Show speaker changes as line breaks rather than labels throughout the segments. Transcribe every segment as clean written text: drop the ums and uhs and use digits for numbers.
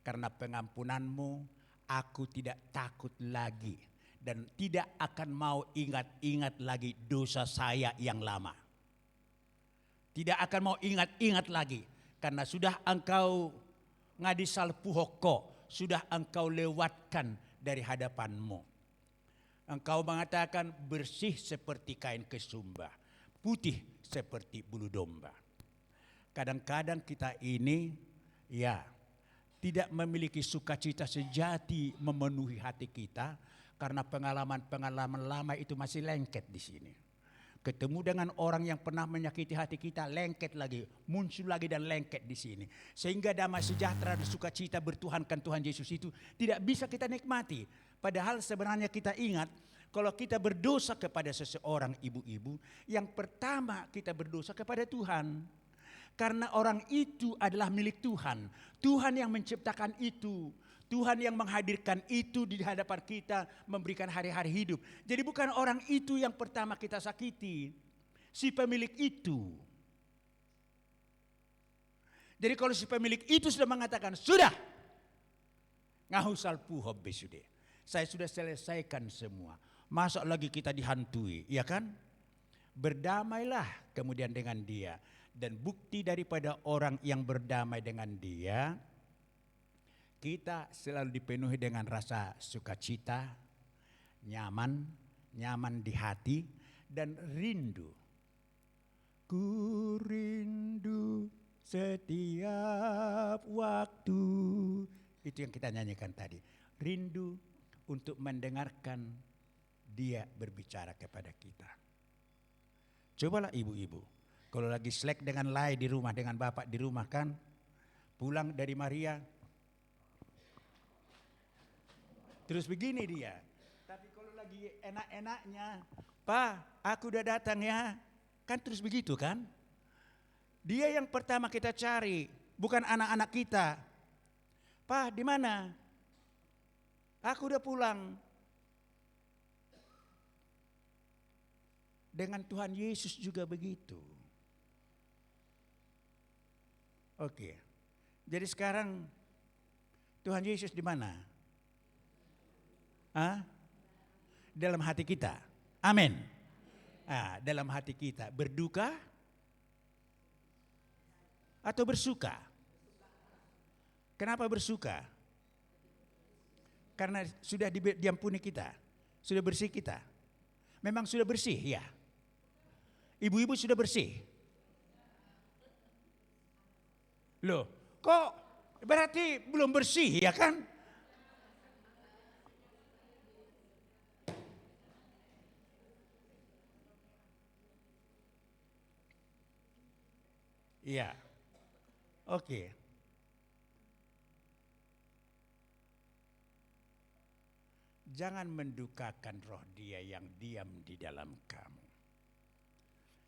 Karena pengampunanmu, aku tidak takut lagi. Dan tidak akan mau ingat-ingat lagi dosa saya yang lama. Tidak akan mau ingat-ingat lagi. Karena sudah engkau ngadisal puhoko, sudah engkau lewatkan dari hadapanmu. Engkau mengatakan bersih seperti kain kesumba, putih seperti bulu domba. Kadang-kadang kita ini tidak memiliki sukacita sejati memenuhi hati kita karena pengalaman-pengalaman lama itu masih lengket di sini. Ketemu dengan orang yang pernah menyakiti hati kita, lengket lagi, muncul lagi dan lengket di sini. Sehingga damai sejahtera dan sukacita bertuhankan Tuhan Yesus itu tidak bisa kita nikmati. Padahal sebenarnya kita ingat, kalau kita berdosa kepada seseorang, ibu-ibu, yang pertama kita berdosa kepada Tuhan. Karena orang itu adalah milik Tuhan. Tuhan yang menciptakan itu. Tuhan yang menghadirkan itu di hadapan kita, memberikan hari-hari hidup. Jadi bukan orang itu yang pertama kita sakiti, si pemilik itu. Jadi kalau si pemilik itu sudah mengatakan, sudah, ngahusal puhob besude, saya sudah selesaikan semua. Masa lagi kita dihantui, ya kan? Berdamailah kemudian dengan dia. Dan bukti daripada orang yang berdamai dengan dia, kita selalu dipenuhi dengan rasa sukacita, nyaman di hati, dan rindu. Ku rindu setiap waktu. Itu yang kita nyanyikan tadi. Rindu untuk mendengarkan dia berbicara kepada kita. Cobalah ibu-ibu, kalau lagi selek dengan Lai di rumah, dengan bapak di rumah kan, pulang dari Maria, terus begini dia. Tapi kalau lagi enak-enaknya, Pak, aku udah datang ya. Kan terus begitu kan? Dia yang pertama kita cari, bukan anak-anak kita. Pak, di mana? Aku udah pulang. Dengan Tuhan Yesus juga begitu. Oke. Jadi sekarang Tuhan Yesus di mana? Dalam hati kita. Amin. Dalam hati kita berduka atau bersuka? Kenapa bersuka? Karena sudah diampuni kita, sudah bersih kita. Memang sudah bersih ya. Ibu-ibu sudah bersih. Loh, kok berarti belum bersih ya kan? Iya. Oke. Jangan mendukakan roh dia yang diam di dalam kamu.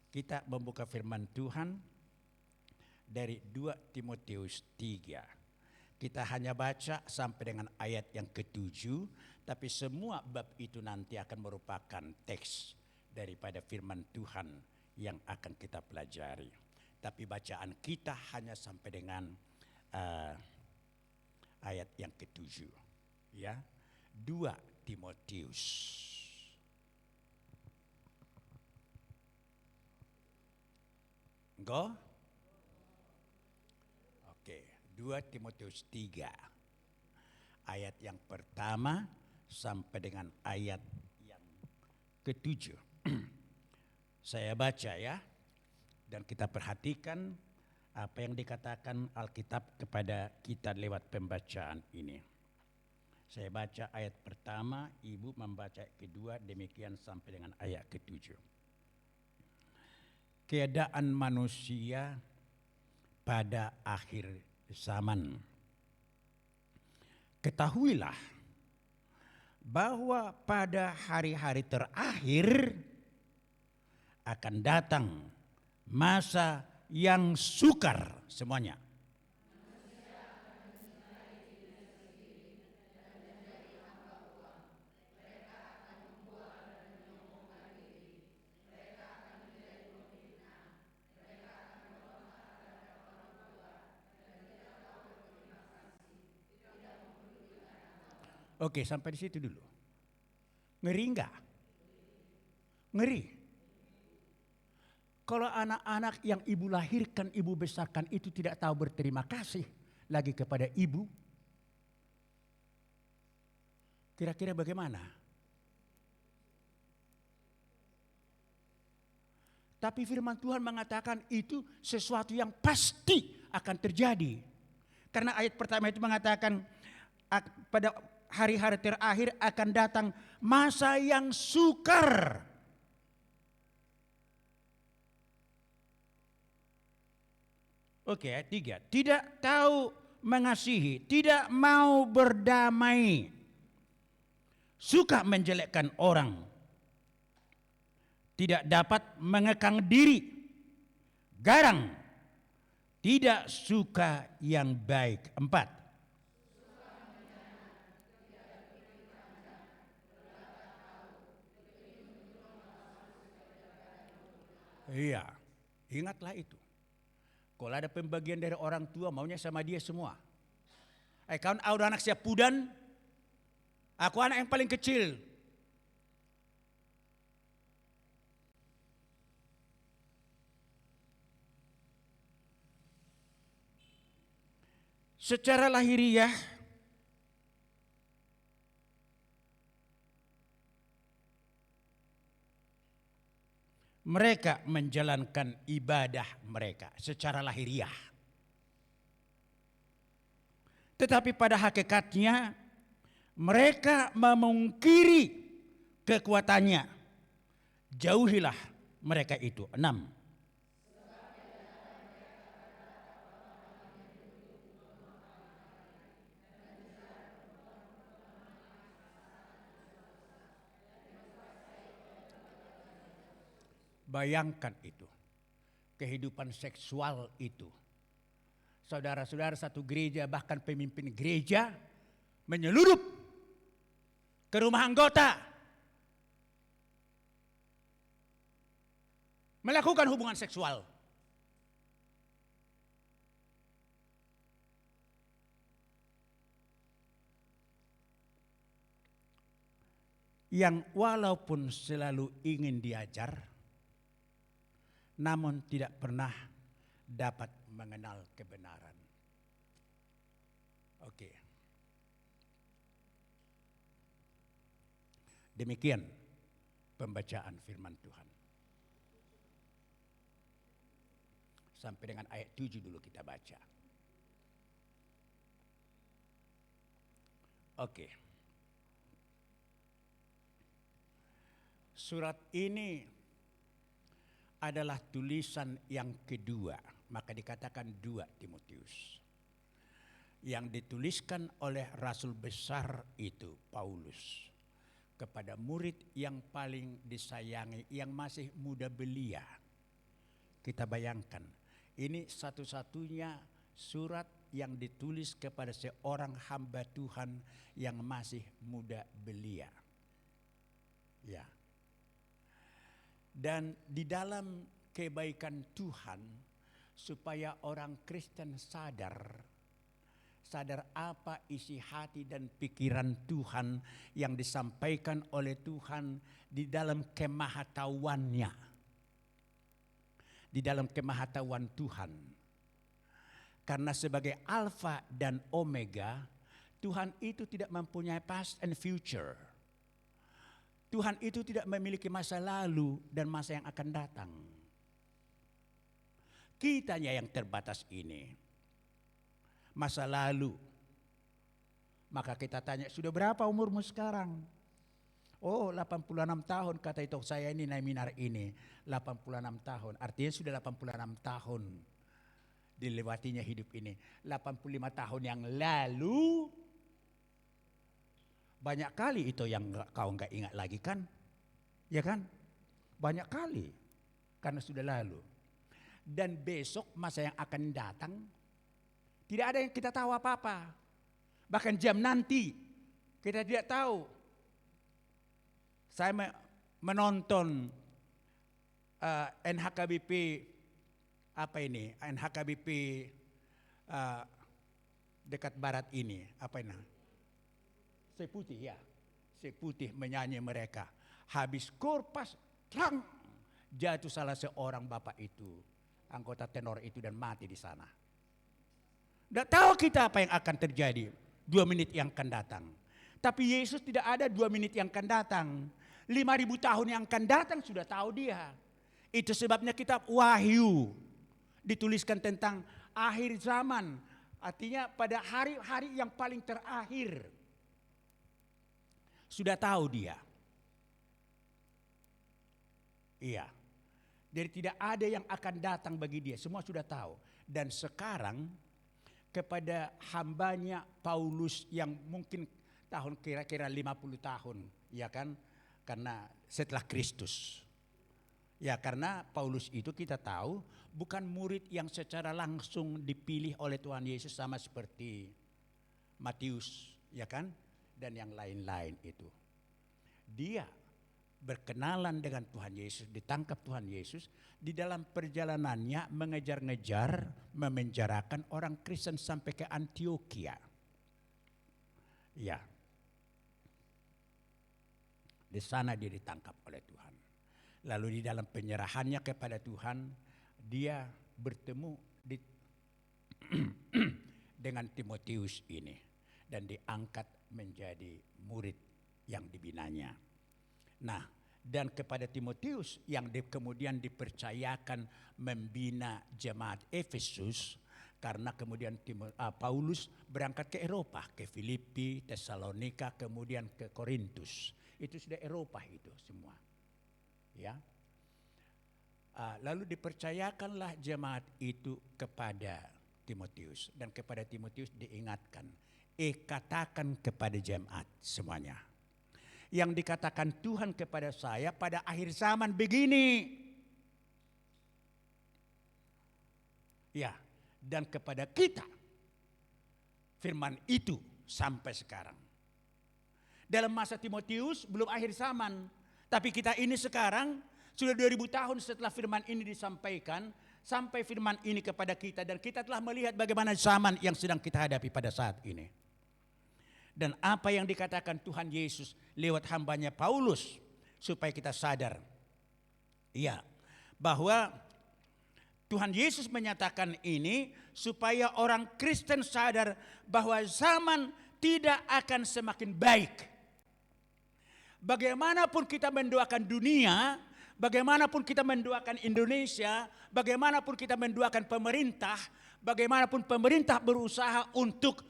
Kita membuka firman Tuhan dari 2 Timotius 3. Kita hanya baca sampai dengan ayat yang ke-7, tapi semua bab itu nanti akan merupakan teks daripada firman Tuhan yang akan kita pelajari. Tapi bacaan kita hanya sampai dengan ayat yang ke-7. Ya. 2 Timotius. Go? Oke, 2 Timotius 3. Ayat yang pertama sampai dengan ayat yang ke-7. Saya baca ya. Dan kita perhatikan apa yang dikatakan Alkitab kepada kita lewat pembacaan ini. Saya baca ayat pertama, ibu membaca kedua, demikian sampai dengan ayat ke-7. Keadaan manusia pada akhir zaman. Ketahuilah bahwa pada hari-hari terakhir akan datang masa yang sukar semuanya. Oke, sampai di situ dulu. Ngeri enggak? Ngeri. Kalau anak-anak yang ibu lahirkan, ibu besarkan itu tidak tahu berterima kasih lagi kepada ibu, kira-kira bagaimana? Tapi firman Tuhan mengatakan itu sesuatu yang pasti akan terjadi. Karena ayat pertama itu mengatakan pada hari-hari terakhir akan datang masa yang sukar. Oke, ayat 3. Tidak tahu mengasihi, tidak mau berdamai, suka menjelekkan orang, tidak dapat mengekang diri, garang, tidak suka yang baik. 4. Iya, ingatlah itu. Kalau ada pembagian dari orang tua maunya sama dia semua. Kawan udah anak siap pudan, aku anak yang paling kecil. Secara lahiriah mereka menjalankan ibadah mereka secara lahiriah. Tetapi pada hakikatnya mereka memungkiri kekuatannya. Jauhilah mereka itu. 6. Bayangkan itu. Kehidupan seksual itu. Saudara-saudara satu gereja, bahkan pemimpin gereja menyeludup ke rumah anggota, melakukan hubungan seksual. Yang walaupun selalu ingin diajar, namun tidak pernah dapat mengenal kebenaran. Oke. Demikian pembacaan firman Tuhan. Sampai dengan ayat 7 dulu kita baca. Oke. Surat ini adalah tulisan yang kedua, maka dikatakan 2 Timotius. Yang dituliskan oleh Rasul besar itu, Paulus, kepada murid yang paling disayangi, yang masih muda belia. Kita bayangkan, ini satu-satunya surat yang ditulis kepada seorang hamba Tuhan yang masih muda belia. Ya. Dan di dalam kebaikan Tuhan, supaya orang Kristen sadar apa isi hati dan pikiran Tuhan yang disampaikan oleh Tuhan di dalam kemahatauannya. Di dalam kemahatauan Tuhan. Karena sebagai Alfa dan Omega, Tuhan itu tidak mempunyai past and future. Tuhan itu tidak memiliki masa lalu dan masa yang akan datang. Kitanya yang terbatas ini. Masa lalu. Maka kita tanya, sudah berapa umurmu sekarang? Oh, 86 tahun kata itu saya ini naminar ini. 86 tahun, artinya sudah 86 tahun dilewatinya hidup ini. 85 tahun yang lalu, banyak kali itu yang kau enggak ingat lagi kan? Ya kan? Banyak kali. Karena sudah lalu. Dan besok masa yang akan datang, tidak ada yang kita tahu apa-apa. Bahkan jam nanti, kita tidak tahu. Saya menonton NHKBP, apa ini? NHKBP dekat barat ini, apa ini? Seputih ya. Seputih menyanyi mereka. Habis korpas, terang, jatuh salah seorang bapak itu, anggota tenor itu, dan mati di sana. Tidak tahu kita apa yang akan terjadi 2 menit yang akan datang. Tapi Yesus tidak ada 2 menit yang akan datang. 5.000 tahun yang akan datang sudah tahu dia. Itu sebabnya kitab Wahyu dituliskan tentang akhir zaman. Artinya pada hari-hari yang paling terakhir. Sudah tahu dia. Iya. Jadi tidak ada yang akan datang bagi dia. Semua sudah tahu. Dan sekarang kepada hambanya Paulus yang mungkin tahun kira-kira 50 tahun. Ya kan? Karena setelah Kristus. Ya karena Paulus itu kita tahu bukan murid yang secara langsung dipilih oleh Tuhan Yesus sama seperti Matius. Ya kan? Dan yang lain-lain itu. Dia berkenalan dengan Tuhan Yesus, ditangkap Tuhan Yesus, di dalam perjalanannya mengejar-ngejar, memenjarakan orang Kristen sampai ke Antioquia. Ya. Di sana dia ditangkap oleh Tuhan. Lalu di dalam penyerahannya kepada Tuhan, dia bertemu dengan Timotius ini dan diangkat menjadi murid yang dibinanya. Nah, dan kepada Timotius yang kemudian dipercayakan membina jemaat Efesus, karena kemudian Paulus berangkat ke Eropa, ke Filipi, Tesalonika, kemudian ke Korintus. Itu sudah Eropa itu semua. Ya. Lalu dipercayakanlah jemaat itu kepada Timotius, dan kepada Timotius diingatkan, katakan kepada jemaat semuanya. Yang dikatakan Tuhan kepada saya pada akhir zaman begini. Ya, dan kepada kita firman itu sampai sekarang. Dalam masa Timotius belum akhir zaman, tapi kita ini sekarang sudah 2000 tahun setelah firman ini disampaikan, sampai firman ini kepada kita, dan kita telah melihat bagaimana zaman yang sedang kita hadapi pada saat ini. Dan apa yang dikatakan Tuhan Yesus lewat hambanya Paulus, supaya kita sadar, ya, bahwa Tuhan Yesus menyatakan ini supaya orang Kristen sadar bahwa zaman tidak akan semakin baik. Bagaimanapun kita mendoakan dunia, bagaimanapun kita mendoakan Indonesia, bagaimanapun kita mendoakan pemerintah, bagaimanapun pemerintah berusaha untuk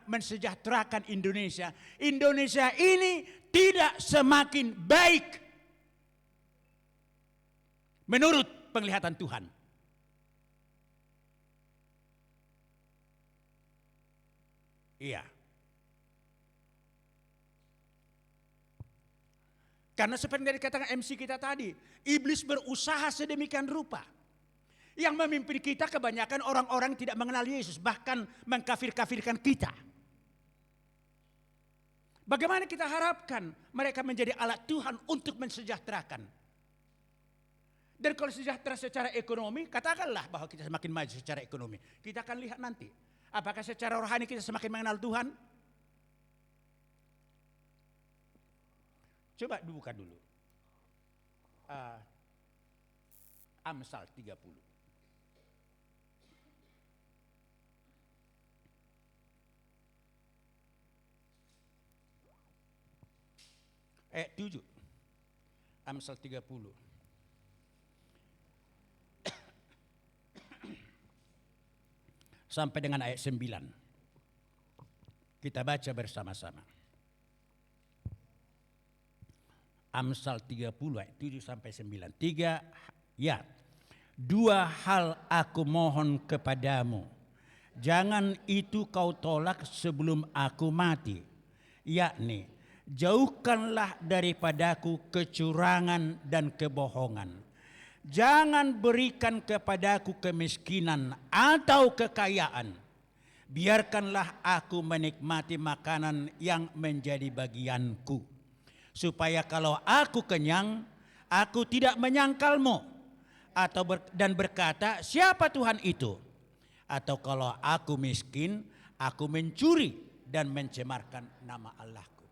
mensejahterakan Indonesia, Indonesia ini tidak semakin baik menurut penglihatan Tuhan. Iya. Karena seperti yang dikatakan MC kita tadi, iblis berusaha sedemikian rupa. Yang memimpin kita kebanyakan orang-orang tidak mengenal Yesus, bahkan mengkafir-kafirkan kita. Bagaimana kita harapkan mereka menjadi alat Tuhan untuk mensejahterakan? Dan kalau sejahtera secara ekonomi, katakanlah bahwa kita semakin maju secara ekonomi. Kita akan lihat nanti, apakah secara rohani kita semakin mengenal Tuhan? Coba dibuka dulu. Amsal 30. Ayat 7. Amsal 30. Sampai dengan ayat 9. Kita baca bersama-sama. Amsal 30 ayat 7 sampai 9. 3, ya. 2 hal aku mohon kepadamu. Jangan itu kau tolak sebelum aku mati. Yakni, jauhkanlah daripadaku kecurangan dan kebohongan. Jangan berikan kepadaku kemiskinan atau kekayaan. Biarkanlah aku menikmati makanan yang menjadi bagianku. Supaya kalau aku kenyang, aku tidak menyangkalmu. Dan berkata, siapa Tuhan itu? Atau kalau aku miskin, aku mencuri dan mencemarkan nama Allahku.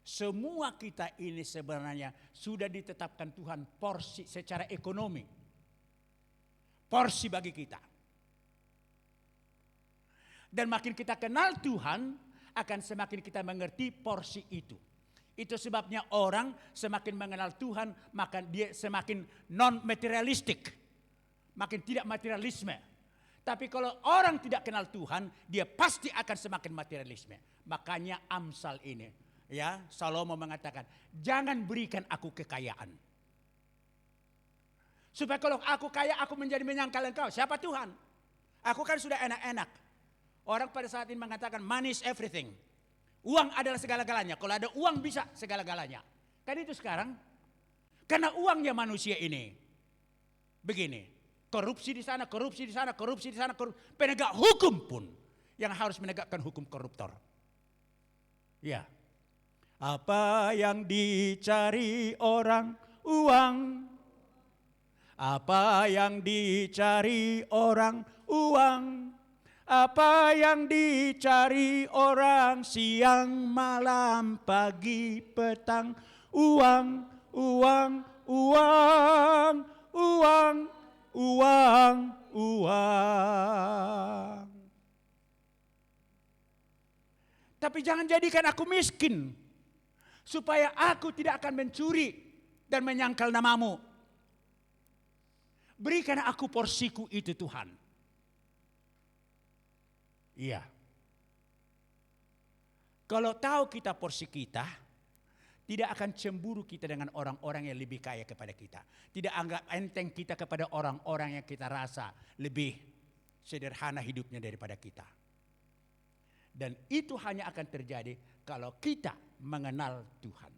Semua kita ini sebenarnya sudah ditetapkan Tuhan porsi secara ekonomi. Porsi bagi kita. Dan makin kita kenal Tuhan, akan semakin kita mengerti porsi itu. Itu sebabnya orang semakin mengenal Tuhan, maka dia semakin non-materialistik. Makin tidak materialisme. Tapi kalau orang tidak kenal Tuhan, dia pasti akan semakin materialisme. Makanya Amsal ini, ya, Salomo mengatakan, jangan berikan aku kekayaan. Supaya kalau aku kaya, aku menjadi menyangkal engkau. Siapa Tuhan? Aku kan sudah enak-enak. Orang pada saat ini mengatakan money is everything. Uang adalah segala-galanya. Kalau ada uang bisa segala-galanya. Kan itu sekarang. Karena uangnya manusia ini. Begini. Korupsi di sana, korupsi di sana, korupsi di sana. Penegak hukum pun yang harus menegakkan hukum koruptor. Ya. Apa yang dicari orang? Uang. Apa yang dicari orang? Uang. Apa yang dicari orang? Siang, malam, pagi, petang. Uang, uang, uang, uang, uang, uang. Tapi jangan jadikan aku miskin, supaya aku tidak akan mencuri dan menyangkal namamu. Berikan aku porsiku itu Tuhan. Iya. Kalau tahu kita porsi kita, tidak akan cemburu kita dengan orang-orang yang lebih kaya kepada kita. Tidak anggap enteng kita kepada orang-orang yang kita rasa lebih sederhana hidupnya daripada kita. Dan itu hanya akan terjadi kalau kita mengenal Tuhan.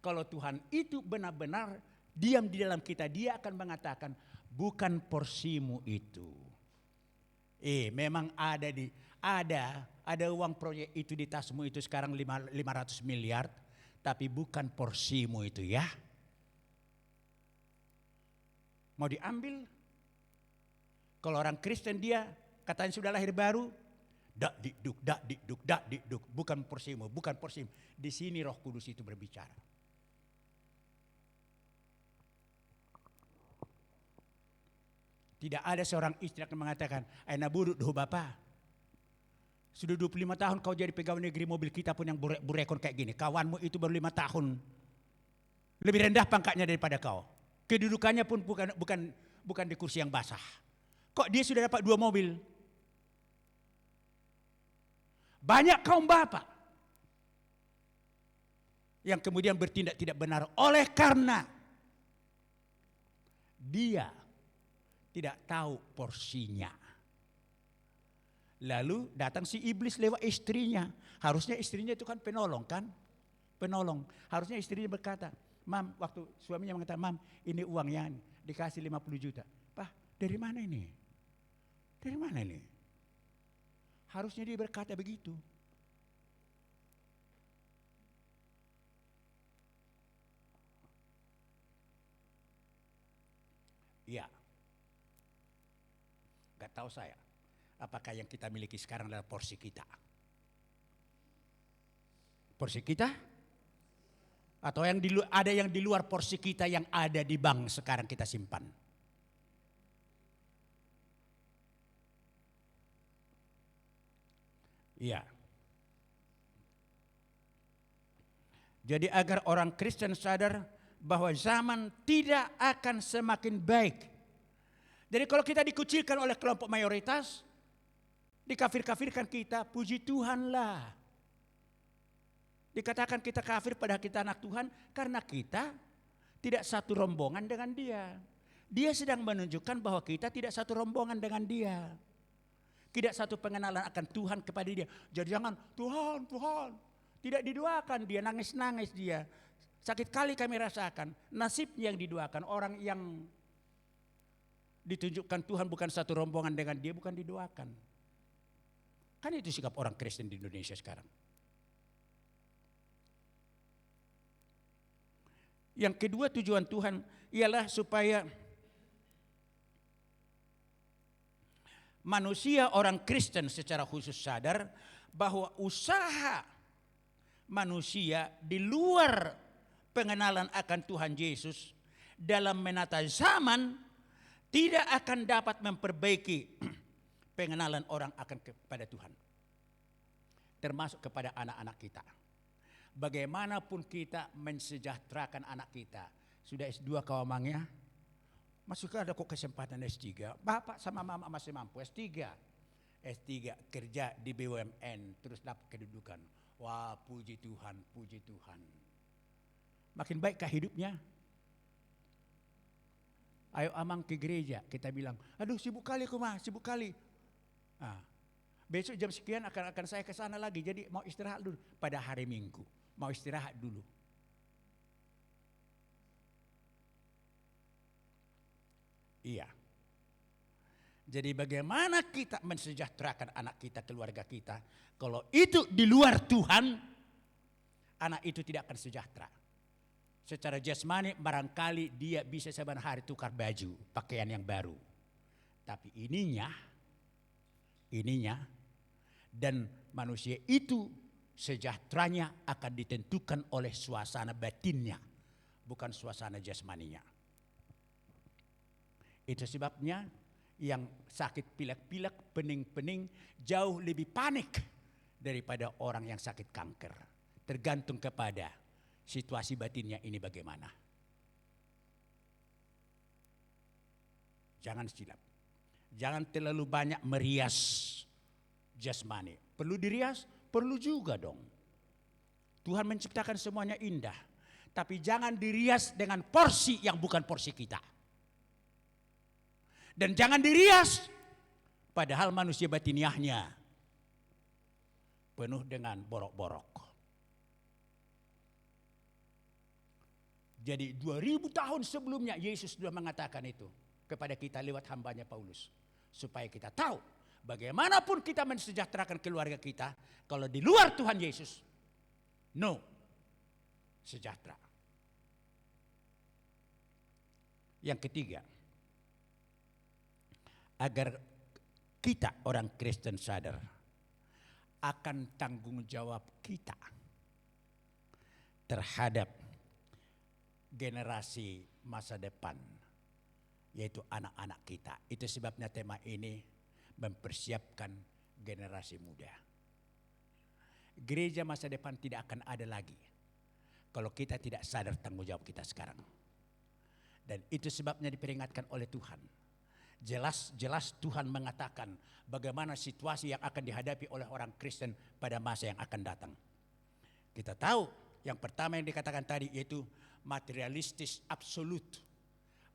Kalau Tuhan itu benar-benar diam di dalam kita, dia akan mengatakan, bukan porsimu itu. Memang ada uang proyek itu di tasmu itu sekarang 500 miliar, tapi bukan porsimu itu ya. Mau diambil? Kalau orang Kristen dia katanya sudah lahir baru, dak dikduk, bukan porsimu, bukan porsimu. Di sini Roh Kudus itu berbicara. Tidak ada seorang istri yang mengatakan, "Aina buruk doh Bapak. Sudah 25 tahun kau jadi pegawai negeri, mobil kita pun yang burekon kayak gini. Kawanmu itu baru 5 tahun. Lebih rendah pangkatnya daripada kau. Kedudukannya pun bukan di kursi yang basah. Kok dia sudah dapat 2 mobil?" Banyak kaum bapak yang kemudian bertindak tidak benar oleh karena dia tidak tahu porsinya. Lalu datang si iblis lewat istrinya. Harusnya istrinya itu kan penolong kan? Penolong. Harusnya istrinya berkata, "Mam," waktu suaminya mengatakan, "Mam, ini uangnya dikasih 50 juta. Pak, dari mana ini? Dari mana ini?" Harusnya dia berkata begitu. Iya. Gak tahu saya, apakah yang kita miliki sekarang adalah porsi kita? Porsi kita? Atau ada yang di luar porsi kita yang ada di bank sekarang kita simpan? Iya. Jadi agar orang Kristen sadar bahwa zaman tidak akan semakin baik. Jadi kalau kita dikucilkan oleh kelompok mayoritas, dikafir-kafirkan kita, puji Tuhanlah. Dikatakan kita kafir padahal kita anak Tuhan karena kita tidak satu rombongan dengan dia. Dia sedang menunjukkan bahwa kita tidak satu rombongan dengan dia. Tidak satu pengenalan akan Tuhan kepada dia. Jadi jangan, Tuhan, Tuhan. Tidak didoakan dia, nangis-nangis dia. Sakit kali kami rasakan. Nasibnya yang didoakan, orang yang ditunjukkan Tuhan bukan satu rombongan dengan dia, bukan didoakan. Kan itu sikap orang Kristen di Indonesia sekarang. Yang kedua, tujuan Tuhan ialah supaya manusia orang Kristen secara khusus sadar bahwa usaha manusia di luar pengenalan akan Tuhan Yesus dalam menata zaman tidak akan dapat memperbaiki pengenalan orang akan kepada Tuhan. Termasuk kepada anak-anak kita. Bagaimanapun kita mensejahterakan anak kita. Sudah S2 kau amangnya? Masih ada kok kesempatan S3. Bapak sama mama masih mampu S3. S3 kerja di BUMN terus dapat kedudukan. Wah, puji Tuhan, puji Tuhan. Makin baikkah hidupnya? Ayo amang ke gereja, kita bilang, aduh sibuk kali aku mah, sibuk kali. Besok jam sekian akan saya ke sana lagi, jadi mau istirahat dulu. Pada hari Minggu, mau istirahat dulu. Iya. Jadi bagaimana kita mensejahterakan anak kita, keluarga kita. Kalau itu di luar Tuhan, anak itu tidak akan sejahtera. Secara jasmani barangkali dia bisa saban hari tukar baju, pakaian yang baru. Tapi ininya, dan manusia itu sejahteranya akan ditentukan oleh suasana batinnya, bukan suasana jasmaninya. Itu sebabnya yang sakit pilek-pilek, pening-pening jauh lebih panik daripada orang yang sakit kanker. Tergantung kepada situasi batinnya ini bagaimana. Jangan silap. Jangan terlalu banyak merias jasmani. Perlu dirias? Perlu juga dong. Tuhan menciptakan semuanya indah. Tapi jangan dirias dengan porsi yang bukan porsi kita. Dan jangan dirias padahal manusia batiniahnya penuh dengan borok-borok. Jadi 2000 tahun sebelumnya Yesus sudah mengatakan itu kepada kita lewat hambanya Paulus. Supaya kita tahu bagaimanapun kita mensejahterakan keluarga kita, kalau di luar Tuhan Yesus, no sejahtera. Yang ketiga, agar kita orang Kristen sadar akan tanggung jawab kita terhadap generasi masa depan, yaitu anak-anak kita. Itu sebabnya tema ini mempersiapkan generasi muda. Gereja masa depan tidak akan ada lagi kalau kita tidak sadar tanggung jawab kita sekarang. Dan itu sebabnya diperingatkan oleh Tuhan. Jelas-jelas Tuhan mengatakan bagaimana situasi yang akan dihadapi oleh orang Kristen pada masa yang akan datang. Kita tahu yang pertama yang dikatakan tadi yaitu materialistis absolut.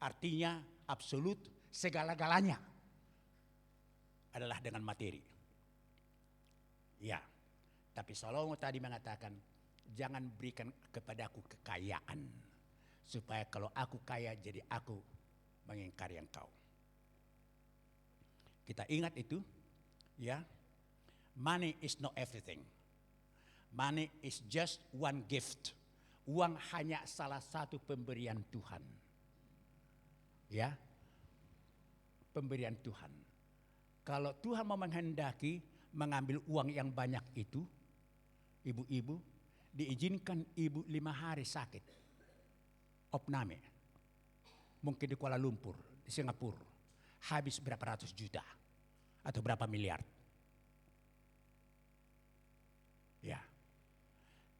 Artinya absolut segala-galanya adalah dengan materi. Ya, tapi Salomo tadi mengatakan jangan berikan kepadaku kekayaan. Supaya kalau aku kaya jadi aku mengingkari engkau. Kita ingat itu, ya. Money is not everything. Money is just one gift. Uang hanya salah satu pemberian Tuhan. Ya. Pemberian Tuhan. Kalau Tuhan mau menghendaki mengambil uang yang banyak itu, ibu-ibu, diizinkan ibu 5 hari sakit. Opname. Mungkin di Kuala Lumpur, di Singapura. Habis berapa ratus juta atau berapa miliar. Ya.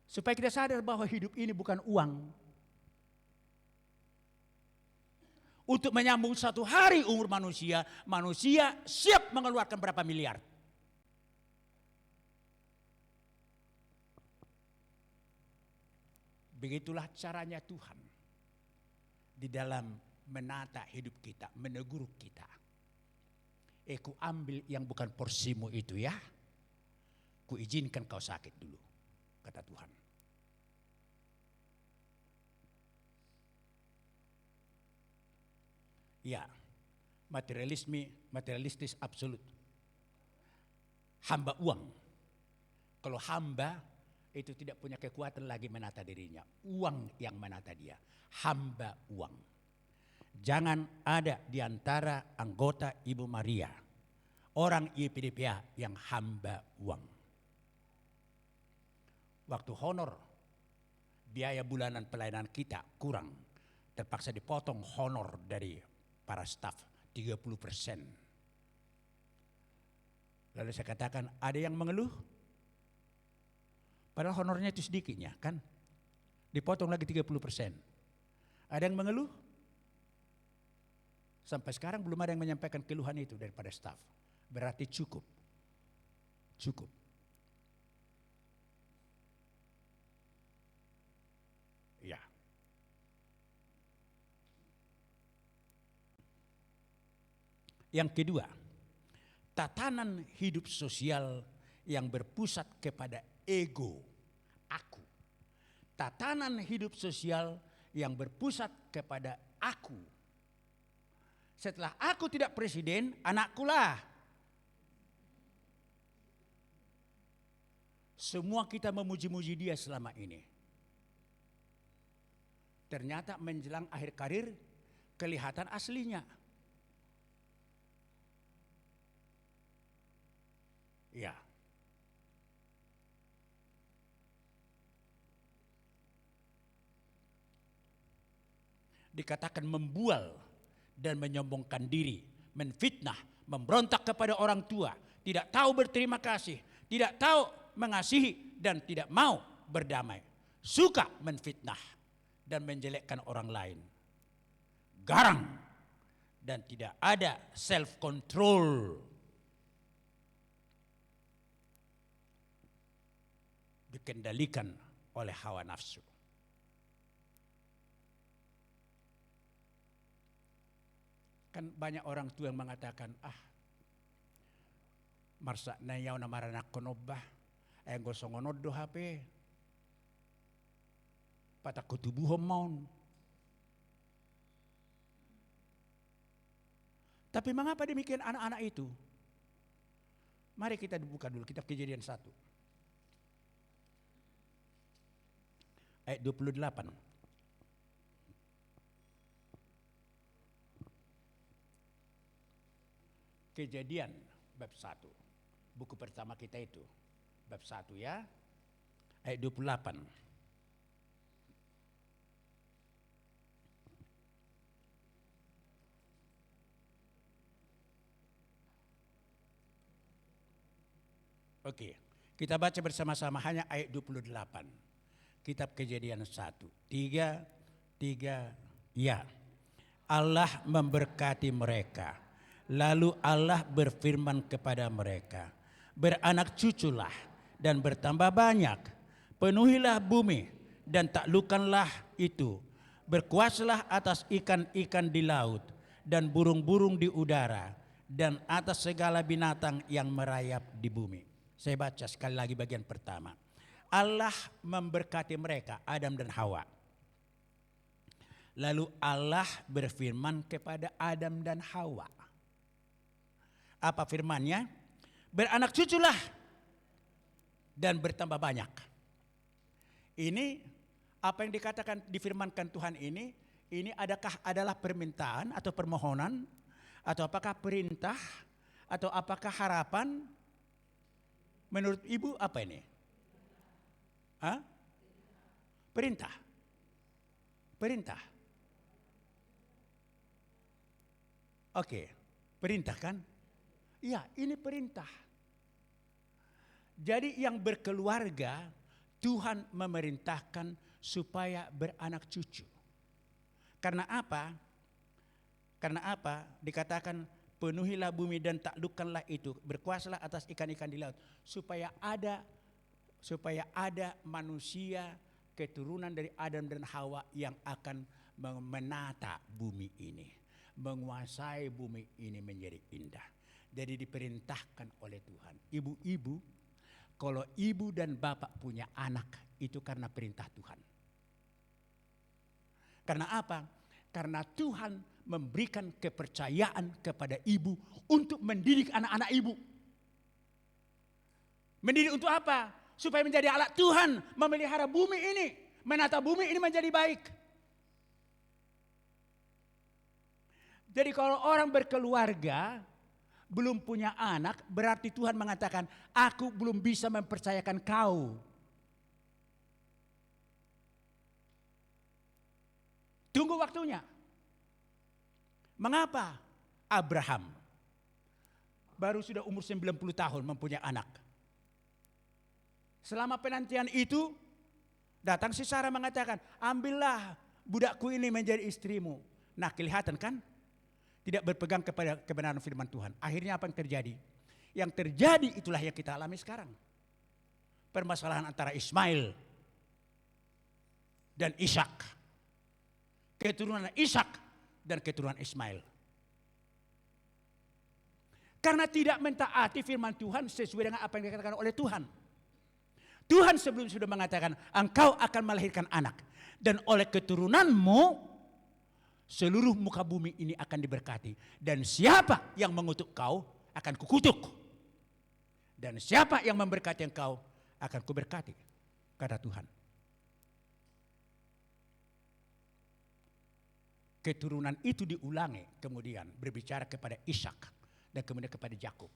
Supaya kita sadar bahwa hidup ini bukan uang. Untuk menyambung 1 hari umur manusia, manusia siap mengeluarkan berapa miliar. Begitulah caranya Tuhan di dalam menata hidup kita, menegur kita. Ku ambil yang bukan porsimu itu ya. Ku izinkan kau sakit dulu, kata Tuhan. Ya, materialistis absolut. Hamba uang. Kalau hamba itu tidak punya kekuatan lagi menata dirinya. Uang yang menata dia. Hamba uang. Jangan ada di antara anggota Ibu Maria orang IPDPA yang hamba uang. Waktu honor, biaya bulanan pelayanan kita kurang, terpaksa dipotong honor dari para staf 30%. Lalu saya katakan, ada yang mengeluh? Padahal honornya itu sedikitnya kan, dipotong lagi 30%. Ada yang mengeluh? Sampai sekarang belum ada yang menyampaikan keluhan itu daripada staf. Berarti cukup. Cukup. Ya. Yang kedua, tatanan hidup sosial yang berpusat kepada ego, aku. Tatanan hidup sosial yang berpusat kepada aku. Setelah aku tidak presiden, anakkulah. Semua kita memuji-muji dia selama ini. Ternyata menjelang akhir karir, kelihatan aslinya. Ya. Dikatakan membual dan menyombongkan diri, menfitnah, memberontak kepada orang tua, tidak tahu berterima kasih, tidak tahu mengasihi dan tidak mau berdamai. Suka menfitnah dan menjelekkan orang lain. Garang dan tidak ada self control. Dikendalikan oleh hawa nafsu. Kan banyak orang tua yang mengatakan, marsa na yaw na maranak konobah, ay gosongonod do hape, patak kutubuhom maun. Tapi mengapa demikian anak-anak itu? Mari kita buka dulu kitab Kejadian 1. Ayat 28. Kejadian bab 1. Buku pertama kita itu. Bab 1 ya. Ayat 28. Oke, kita baca bersama-sama hanya ayat 28. Kitab Kejadian 1. 3, ya. Allah memberkati mereka. Lalu Allah berfirman kepada mereka, beranak cuculah dan bertambah banyak, penuhilah bumi dan taklukkanlah itu, berkuasalah atas ikan-ikan di laut dan burung-burung di udara dan atas segala binatang yang merayap di bumi. Saya baca sekali lagi bagian pertama. Allah memberkati mereka, Adam dan Hawa. Lalu Allah berfirman kepada Adam dan Hawa. Apa firman-Nya? Beranak cuculah dan bertambah banyak. Ini apa yang dikatakan difirmankan Tuhan ini adalah permintaan atau permohonan atau apakah perintah atau apakah harapan? Menurut Ibu apa ini? Perintah. Perintah. Oke, perintah kan? Ya, ini perintah. Jadi yang berkeluarga, Tuhan memerintahkan supaya beranak cucu. Karena apa? Karena apa? Dikatakan penuhilah bumi dan taklukkanlah itu, berkuasalah atas ikan-ikan di laut, supaya ada manusia keturunan dari Adam dan Hawa yang akan menata bumi ini, menguasai bumi ini menjadi indah. Jadi diperintahkan oleh Tuhan. Ibu-ibu, kalau ibu dan bapak punya anak, itu karena perintah Tuhan. Karena apa? Karena Tuhan memberikan kepercayaan kepada ibu untuk mendidik anak-anak ibu. Mendidik untuk apa? Supaya menjadi alat Tuhan memelihara bumi ini, menata bumi ini menjadi baik. Jadi kalau orang berkeluarga belum punya anak, berarti Tuhan mengatakan, aku belum bisa mempercayakan kau. Tunggu waktunya. Mengapa Abraham baru sudah umur 90 tahun mempunyai anak? Selama penantian itu datang si Sarah mengatakan, ambillah budakku ini menjadi istrimu. Nah, kelihatan kan? Tidak berpegang kepada kebenaran firman Tuhan. Akhirnya apa yang terjadi? Yang terjadi itulah yang kita alami sekarang. Permasalahan antara Ismail dan Ishak. Keturunan Ishak dan keturunan Ismail. Karena tidak mentaati firman Tuhan sesuai dengan apa yang dikatakan oleh Tuhan. Tuhan sebelum sudah mengatakan, engkau akan melahirkan anak. Dan oleh keturunanmu, seluruh muka bumi ini akan diberkati. Dan siapa yang mengutuk kau akan kukutuk. Dan siapa yang memberkati engkau akan kuberkati, kata Tuhan. Keturunan itu diulangi kemudian berbicara kepada Ishak dan kemudian kepada Yakub.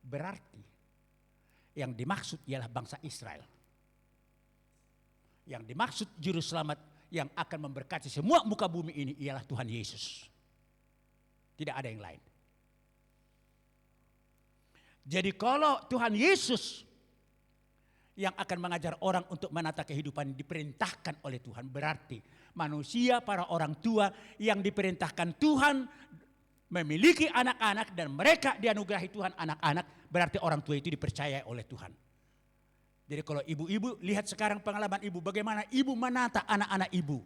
Berarti yang dimaksud ialah bangsa Israel. Yang dimaksud juru selamat yang akan memberkati semua muka bumi ini ialah Tuhan Yesus. Tidak ada yang lain. Jadi kalau Tuhan Yesus yang akan mengajar orang untuk menata kehidupan diperintahkan oleh Tuhan, berarti manusia, para orang tua yang diperintahkan Tuhan memiliki anak-anak dan mereka dianugerahi Tuhan anak-anak, berarti orang tua itu dipercaya oleh Tuhan. Jadi kalau ibu-ibu lihat sekarang pengalaman ibu, bagaimana ibu menata anak-anak ibu.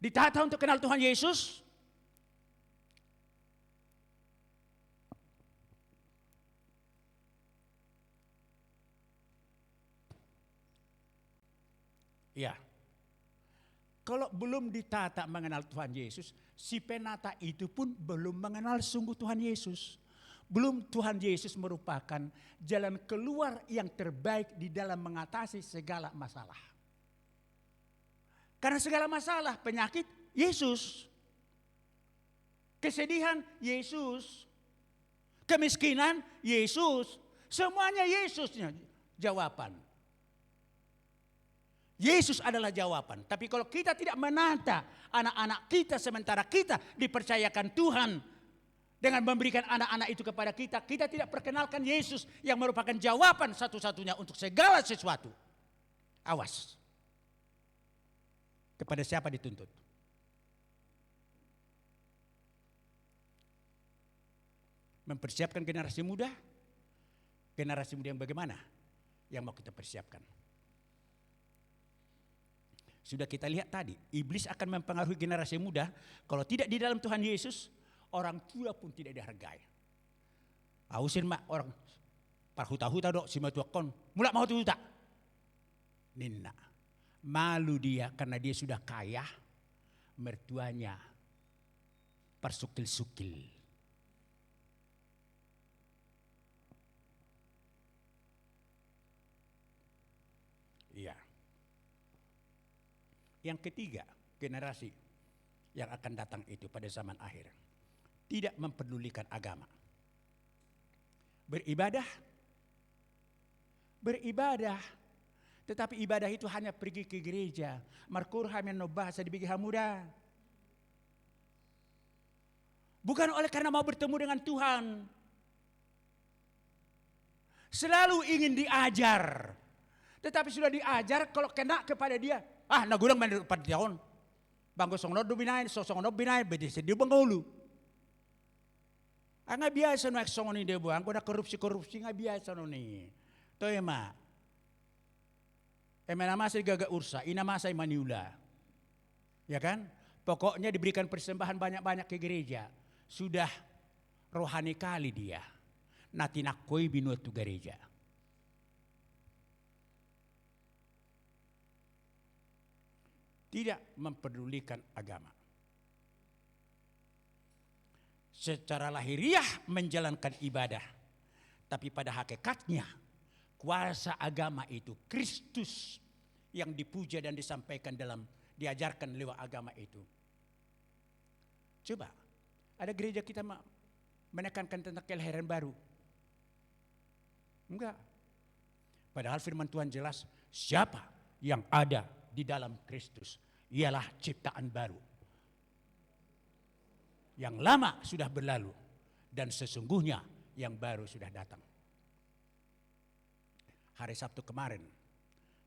Ditata untuk kenal Tuhan Yesus. Ya. Kalau belum ditata mengenal Tuhan Yesus, si penata itu pun belum mengenal sungguh Tuhan Yesus. Belum Tuhan Yesus merupakan jalan keluar yang terbaik di dalam mengatasi segala masalah. Karena segala masalah, penyakit, Yesus. Kesedihan, Yesus. Kemiskinan, Yesus. Semuanya Yesusnya jawaban. Yesus adalah jawaban. Tapi kalau kita tidak menata anak-anak kita sementara kita dipercayakan Tuhan dengan memberikan anak-anak itu kepada kita, kita tidak perkenalkan Yesus yang merupakan jawaban satu-satunya untuk segala sesuatu. Awas. Kepada siapa dituntut? Mempersiapkan generasi muda? Generasi muda yang bagaimana? Yang mau kita persiapkan. Sudah kita lihat tadi, iblis akan mempengaruhi generasi muda. Kalau tidak di dalam Tuhan Yesus, orang tua pun tidak dihargai. Ausin mak orang parhuta-huta dok si matuakon. Mulak mau huta. Nina. Malu dia karena dia sudah kaya. Mertuanya persukil-sukil. Iya. Yang ketiga, generasi yang akan datang itu pada zaman akhir. Tidak mempedulikan agama. Beribadah. Tetapi ibadah itu hanya pergi ke gereja. Markurham yang bahasa di bagi hamuda. Bukan oleh karena mau bertemu dengan Tuhan. Selalu ingin diajar. Tetapi sudah diajar kalau kena kepada dia. Nagurang main 4 tahun. Bangko song no binay, song no binay, bedi sedih bangulu. Nga biasa no aksong ni debo, ang na korupsi nga biasa no ni. To ema. Namasay gaga ursa, inamasay maniula. Ya kan? Pokoknya diberikan persembahan banyak-banyak ke gereja. Sudah rohani kali dia. Natinakoy binuat tu gereja. Tidak mempedulikan agama. Secara lahiriah menjalankan ibadah. Tapi pada hakikatnya kuasa agama itu Kristus yang dipuja dan disampaikan dalam diajarkan lewat agama itu. Coba ada gereja kita menekankan tentang kelahiran baru. Enggak. Padahal firman Tuhan jelas siapa yang ada di dalam Kristus ialah ciptaan baru. Yang lama sudah berlalu dan sesungguhnya yang baru sudah datang. Hari Sabtu kemarin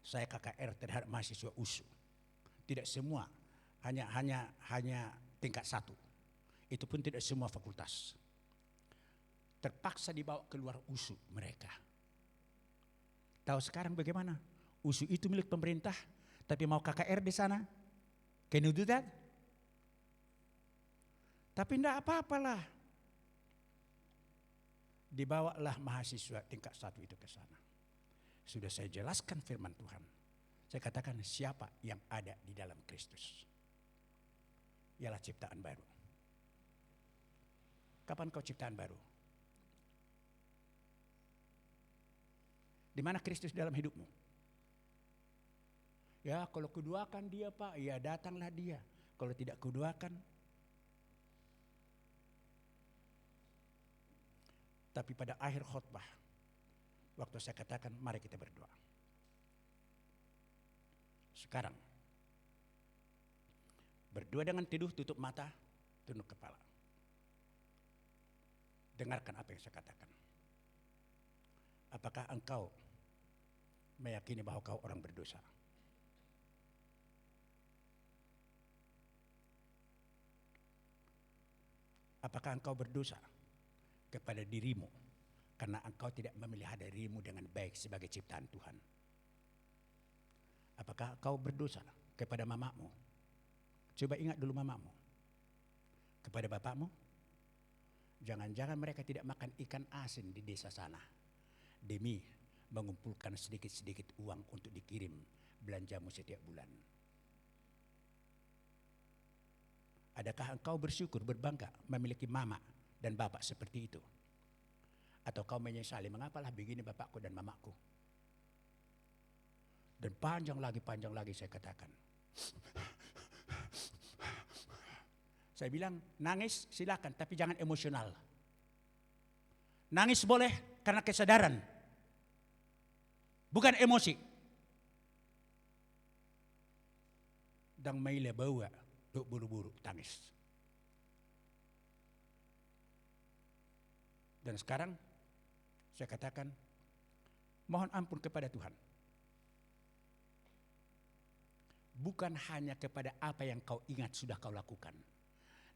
saya KKR terhadap mahasiswa USU. Tidak semua, hanya tingkat 1. Itu pun tidak semua fakultas. Terpaksa dibawa keluar USU mereka. Tahu sekarang bagaimana? USU itu milik pemerintah, tapi mau KKR di sana. Can you do that? Tapi enggak apa-apalah. Dibawalah mahasiswa tingkat 1 itu ke sana. Sudah saya jelaskan firman Tuhan. Saya katakan siapa yang ada di dalam Kristus. Ialah ciptaan baru. Kapan kau ciptaan baru? Di mana Kristus dalam hidupmu? Ya kalau kuduakan dia Pak, ya datanglah dia. Kalau tidak kuduakan. Tapi pada akhir khotbah, waktu saya katakan mari kita berdoa. Sekarang, berdoa dengan teduh, tutup mata, tunduk kepala. Dengarkan apa yang saya katakan. Apakah engkau meyakini bahwa kau orang berdosa? Apakah engkau berdosa kepada dirimu karena engkau tidak memelihara dirimu dengan baik sebagai ciptaan Tuhan? Apakah engkau berdosa kepada mamamu? Coba ingat dulu mamamu. Kepada bapakmu? Jangan-jangan mereka tidak makan ikan asin di desa sana demi mengumpulkan sedikit-sedikit uang untuk dikirim belanjamu setiap bulan. Adakah engkau bersyukur, berbangga memiliki mama dan bapak seperti itu? Atau kau menyesali, mengapalah begini bapakku dan mamaku? Dan panjang lagi saya katakan. Saya bilang nangis silakan, tapi jangan emosional. Nangis boleh karena kesadaran, bukan emosi. Dan maila bawa untuk buru-buru tangis. Dan sekarang saya katakan mohon ampun kepada Tuhan. Bukan hanya kepada apa yang kau ingat sudah kau lakukan.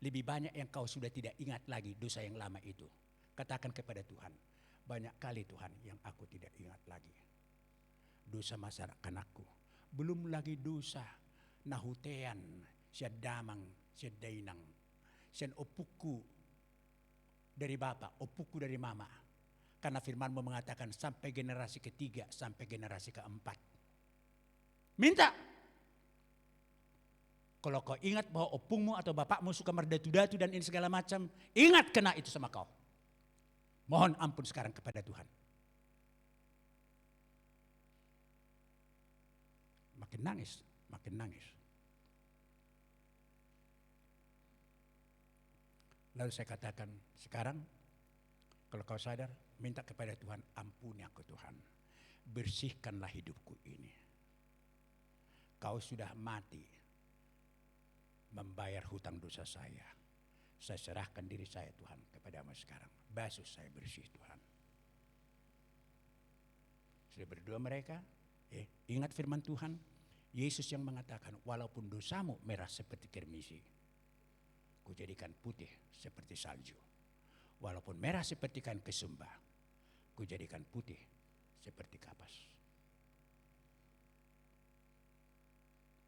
Lebih banyak yang kau sudah tidak ingat lagi dosa yang lama itu. Katakan kepada Tuhan, banyak kali Tuhan yang aku tidak ingat lagi. Dosa masa kanakku. Belum lagi dosa nahutean, siadamang, siadainang. Sian opuku dari bapak, opuku dari mama. Karena firman-Mu mengatakan sampai generasi ketiga, sampai generasi keempat. Minta. Kalau kau ingat bahwa opungmu atau bapakmu suka merdatu-datu dan ini segala macam, ingat kena itu sama kau. Mohon ampun sekarang kepada Tuhan. Makin nangis, makin nangis. Lalu saya katakan, sekarang kalau kau sadar, minta kepada Tuhan, ampuni aku Tuhan. Bersihkanlah hidupku ini. Kau sudah mati membayar hutang dosa saya. Saya serahkan diri saya Tuhan kepadamu sekarang. Basuh saya bersih Tuhan. Sudah berdoa mereka, ingat firman Tuhan. Yesus yang mengatakan, walaupun dosamu merah seperti kirmisi, kujadikan putih seperti salju. Walaupun merah seperti kain kesumba, kujadikan putih seperti kapas.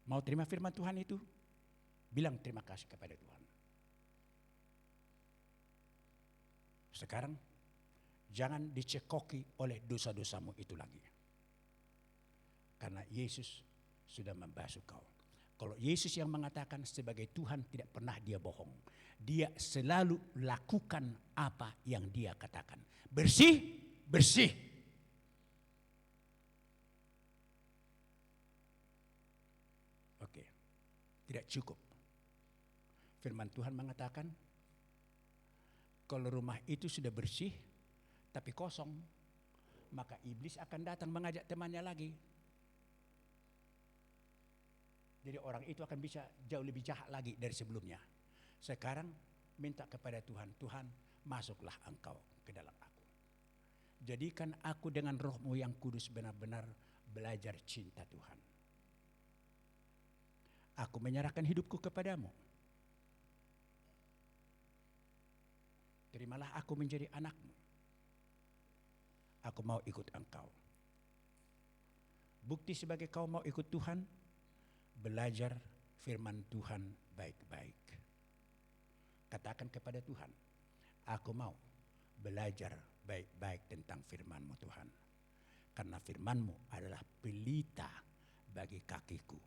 Mau terima firman Tuhan itu? Bilang terima kasih kepada Tuhan. Sekarang jangan dicekoki oleh dosa-dosamu itu lagi. Karena Yesus sudah membasuh kau. Kalau Yesus yang mengatakan sebagai Tuhan tidak pernah dia bohong. Dia selalu lakukan apa yang dia katakan. Bersih, bersih. Oke, tidak cukup. Firman Tuhan mengatakan, kalau rumah itu sudah bersih, tapi kosong, maka iblis akan datang mengajak temannya lagi. Jadi orang itu akan bisa jauh lebih jahat lagi dari sebelumnya. Sekarang minta kepada Tuhan, Tuhan masuklah engkau ke dalam aku. Jadikan aku dengan rohmu yang kudus benar-benar belajar cinta Tuhan. Aku menyerahkan hidupku kepadamu. Terimalah aku menjadi anakmu. Aku mau ikut engkau. Bukti sebagai kau mau ikut Tuhan, belajar firman Tuhan baik-baik. Katakan kepada Tuhan, aku mau belajar baik-baik tentang firman-Mu Tuhan. Karena firman-Mu adalah pelita bagi kakiku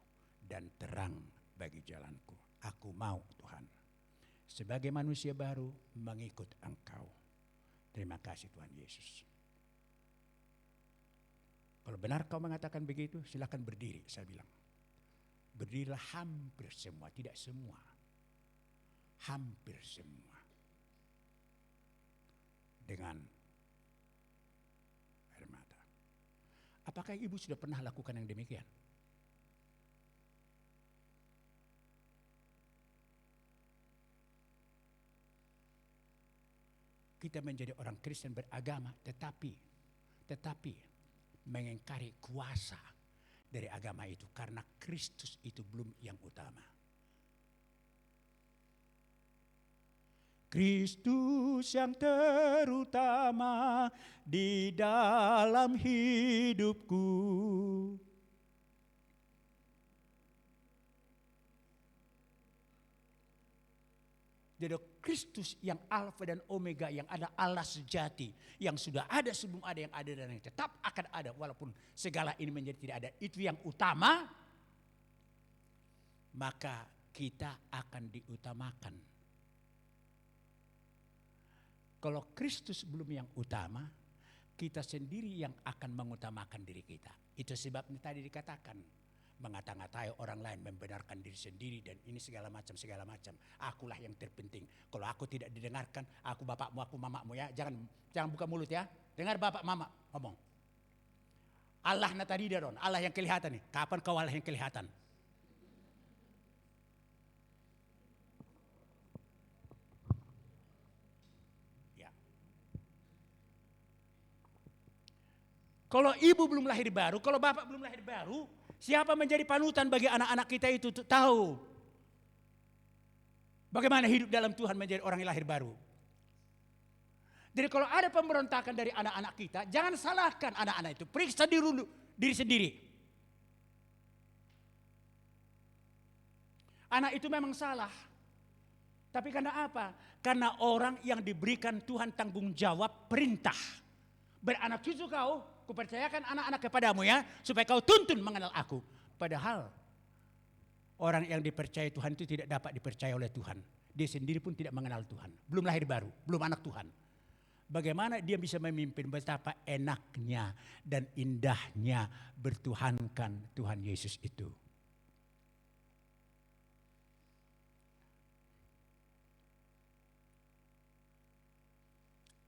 dan terang bagi jalanku. Aku mau Tuhan, sebagai manusia baru mengikut Engkau. Terima kasih Tuhan Yesus. Kalau benar kau mengatakan begitu, silakan berdiri, saya bilang. Berdirilah hampir semua, tidak semua. Hampir semua. Dengan air mata. Apakah ibu sudah pernah lakukan yang demikian? Kita menjadi orang Kristen beragama, tetapi mengingkari kuasa dari agama itu karena Kristus itu belum yang utama. Kristus yang terutama di dalam hidupku. Jadi Kristus yang Alfa dan Omega, yang ada Allah sejati, yang sudah ada sebelum ada, yang ada dan yang tetap akan ada walaupun segala ini menjadi tidak ada. Itu yang utama, maka kita akan diutamakan. Kalau Kristus belum yang utama, kita sendiri yang akan mengutamakan diri kita. Itu sebabnya tadi dikatakan, mengata-ngatai orang lain, membenarkan diri sendiri, dan ini segala macam. Akulah yang terpenting. Kalau aku tidak didengarkan, aku bapakmu, aku mamamu ya. Jangan buka mulut ya. Dengar bapak mama ngomong. Allah natadida don, Allah yang kelihatan nih. Kapan kau Allah yang kelihatan? Ya. Kalau ibu belum lahir baru, kalau bapak belum lahir baru, siapa menjadi panutan bagi anak-anak kita itu untuk tahu bagaimana hidup dalam Tuhan menjadi orang yang lahir baru. Jadi kalau ada pemberontakan dari anak-anak kita, jangan salahkan anak-anak itu. Periksa diri sendiri. Anak itu memang salah. Tapi karena apa? Karena orang yang diberikan Tuhan tanggung jawab perintah. Beranak cucu kau, kupercayakan anak-anak kepadamu ya, supaya kau tuntun mengenal aku. Padahal orang yang dipercaya Tuhan itu tidak dapat dipercaya oleh Tuhan. Dia sendiri pun tidak mengenal Tuhan. Belum lahir baru, belum anak Tuhan. Bagaimana dia bisa memimpin? Betapa enaknya dan indahnya bertuhankan Tuhan Yesus itu.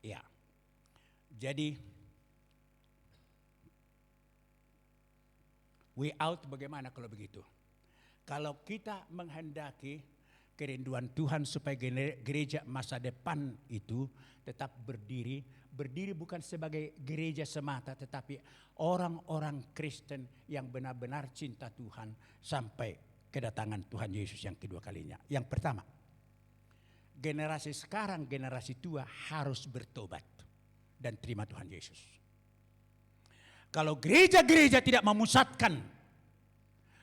Ya. Jadi way out bagaimana kalau begitu? Kalau kita menghendaki kerinduan Tuhan supaya gereja masa depan itu tetap berdiri bukan sebagai gereja semata, tetapi orang-orang Kristen yang benar-benar cinta Tuhan sampai kedatangan Tuhan Yesus yang kedua kalinya. Yang pertama, generasi sekarang, generasi tua harus bertobat dan terima Tuhan Yesus. Kalau gereja-gereja tidak memusatkan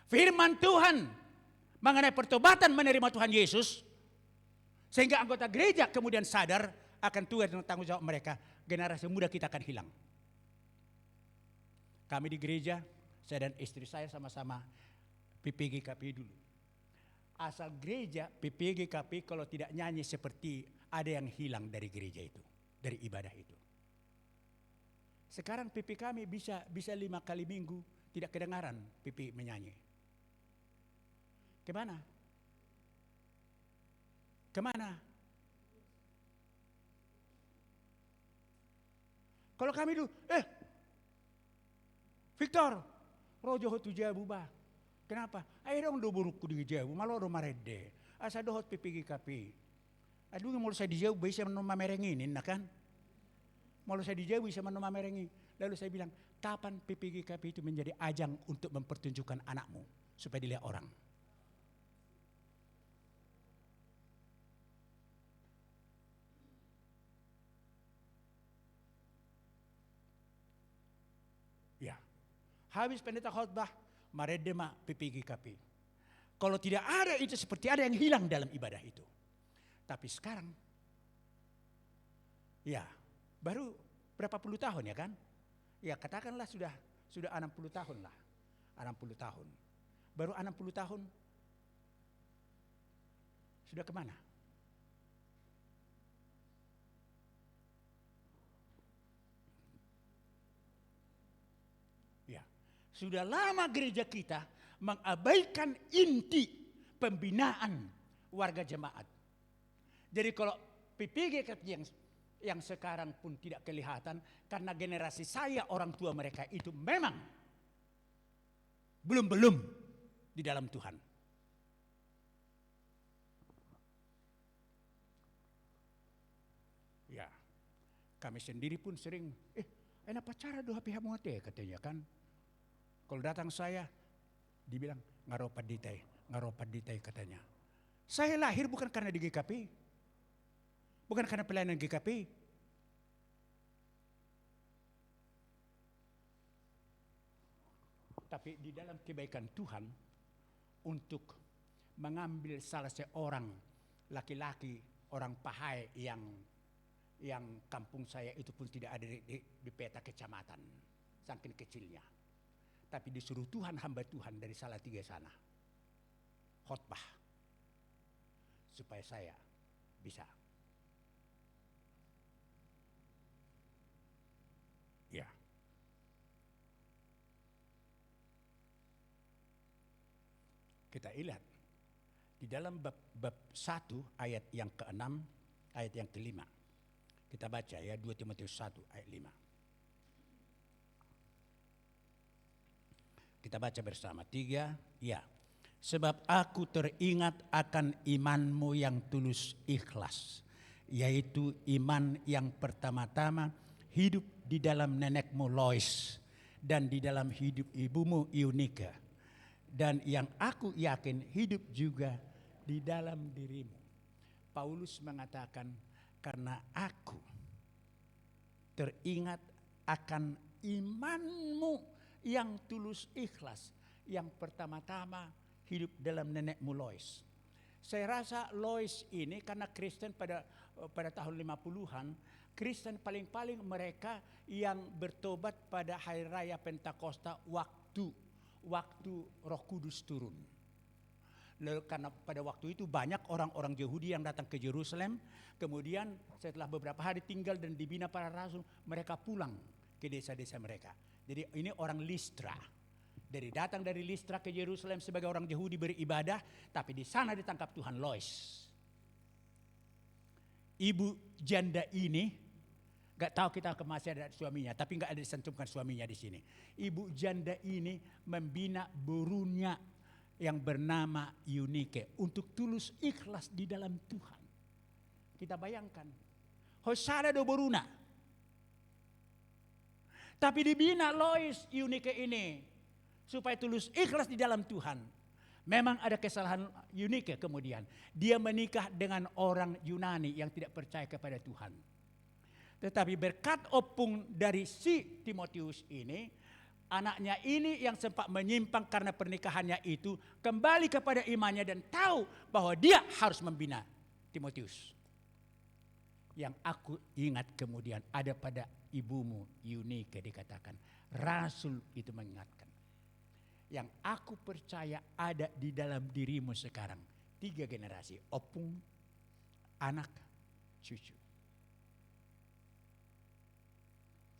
firman Tuhan mengenai pertobatan menerima Tuhan Yesus, sehingga anggota gereja kemudian sadar akan tugas dan tanggung jawab mereka, generasi muda kita akan hilang. Kami di gereja, saya dan istri saya sama-sama PPGKP dulu. Asal gereja PPGKP kalau tidak nyanyi seperti ada yang hilang dari gereja itu, dari ibadah itu. Sekarang PP kami bisa 5 kali minggu tidak kedengaran PP menyanyi. Kemana? Kalau kami dulu, Victor, rojo tuja buba, Kenapa? Ayo dong do buruk di jauh, malu do marede. Asa dohot pipigi kapi. Aduh mau saya dijauh bisa menoma merengin, nah kan? Mau saya dijauh bisa menoma merengin. Lalu saya bilang, kapan pipigi kapi itu menjadi ajang untuk mempertunjukkan anakmu supaya dilihat orang? Ya, habis pendeta khotbah, maredema pipigi kapi. Kalau tidak ada itu seperti ada yang hilang dalam ibadah itu. Tapi sekarang, ya baru berapa puluh tahun ya kan? Ya katakanlah sudah 60 tahun lah. 60 tahun. Baru 60 tahun sudah kemana? Ya, sudah lama gereja kita mengabaikan inti pembinaan warga jemaat. Jadi kalau PPG yang sekarang pun tidak kelihatan karena generasi saya orang tua mereka itu memang belum di dalam Tuhan. Ya, kami sendiri pun sering, enak pacara doa pihak muate katanya kan. Kalau datang saya, dibilang ngaropat ditai katanya. Saya lahir bukan karena di GKP, bukan karena pelayanan GKP. Tapi di dalam kebaikan Tuhan untuk mengambil salah seorang laki-laki orang Pahai yang kampung saya itu pun tidak ada di peta kecamatan, saking kecilnya. Tapi disuruh Tuhan, hamba Tuhan dari Salatiga sana khotbah supaya saya bisa. Ya. Kita lihat di dalam bab 1 ayat yang ke-6, ayat yang ke-5. Kita baca ya 2 Timotius 1 ayat 5. Kita baca bersama 3, ya. Sebab aku teringat akan imanmu yang tulus ikhlas, yaitu iman yang pertama-tama hidup di dalam nenekmu Lois dan di dalam hidup ibumu Eunike, dan yang aku yakin hidup juga di dalam dirimu. Paulus mengatakan, karena aku teringat akan imanmu yang tulus ikhlas, yang pertama-tama hidup dalam nenekmu Lois. Saya rasa Lois ini karena Kristen pada tahun 50-an, Kristen paling-paling mereka yang bertobat pada hari raya Pentakosta waktu Roh Kudus turun. Lalu karena pada waktu itu banyak orang-orang Yahudi yang datang ke Yerusalem, kemudian setelah beberapa hari tinggal dan dibina para rasul, mereka pulang ke desa-desa mereka. Jadi ini orang Listra. Datang dari Listra ke Yerusalem sebagai orang Yahudi beribadah, tapi di sana ditangkap Tuhan Lois. Ibu janda ini, gak tahu kita masih ada suaminya, tapi gak ada disentumkan suaminya di sini. Ibu janda ini membina burunya yang bernama Eunike untuk tulus ikhlas di dalam Tuhan. Kita bayangkan, Hosada do boruna. Tapi dibina Lois Eunike ini supaya tulus ikhlas di dalam Tuhan. Memang ada kesalahan Eunike kemudian. Dia menikah dengan orang Yunani yang tidak percaya kepada Tuhan. Tetapi berkat opung dari si Timotius ini, anaknya ini yang sempat menyimpang karena pernikahannya itu kembali kepada imannya dan tahu bahwa dia harus membina Timotius. Yang aku ingat kemudian ada pada ibumu Eunike dikatakan, rasul itu mengingatkan. Yang aku percaya ada di dalam dirimu sekarang. 3 generasi, opung, anak, cucu.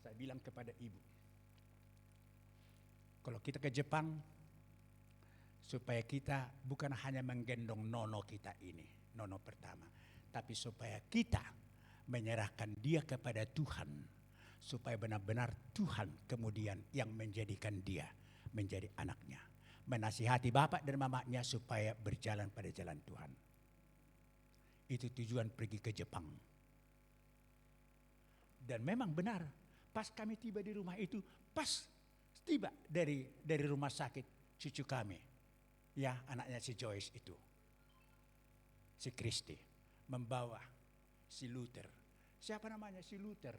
Saya bilang kepada ibu, kalau kita ke Jepang, supaya kita bukan hanya menggendong nono kita ini, nono pertama, tapi supaya kita menyerahkan dia kepada Tuhan, supaya benar-benar Tuhan kemudian yang menjadikan dia menjadi anaknya. menasihati bapak dan mamanya supaya berjalan pada jalan Tuhan. Itu tujuan pergi ke Jepang. Dan memang benar, pas kami tiba di rumah itu, pas tiba dari rumah sakit cucu kami, ya anaknya si Joyce itu, si Kristi, membawa si Luther. Siapa namanya si Luther?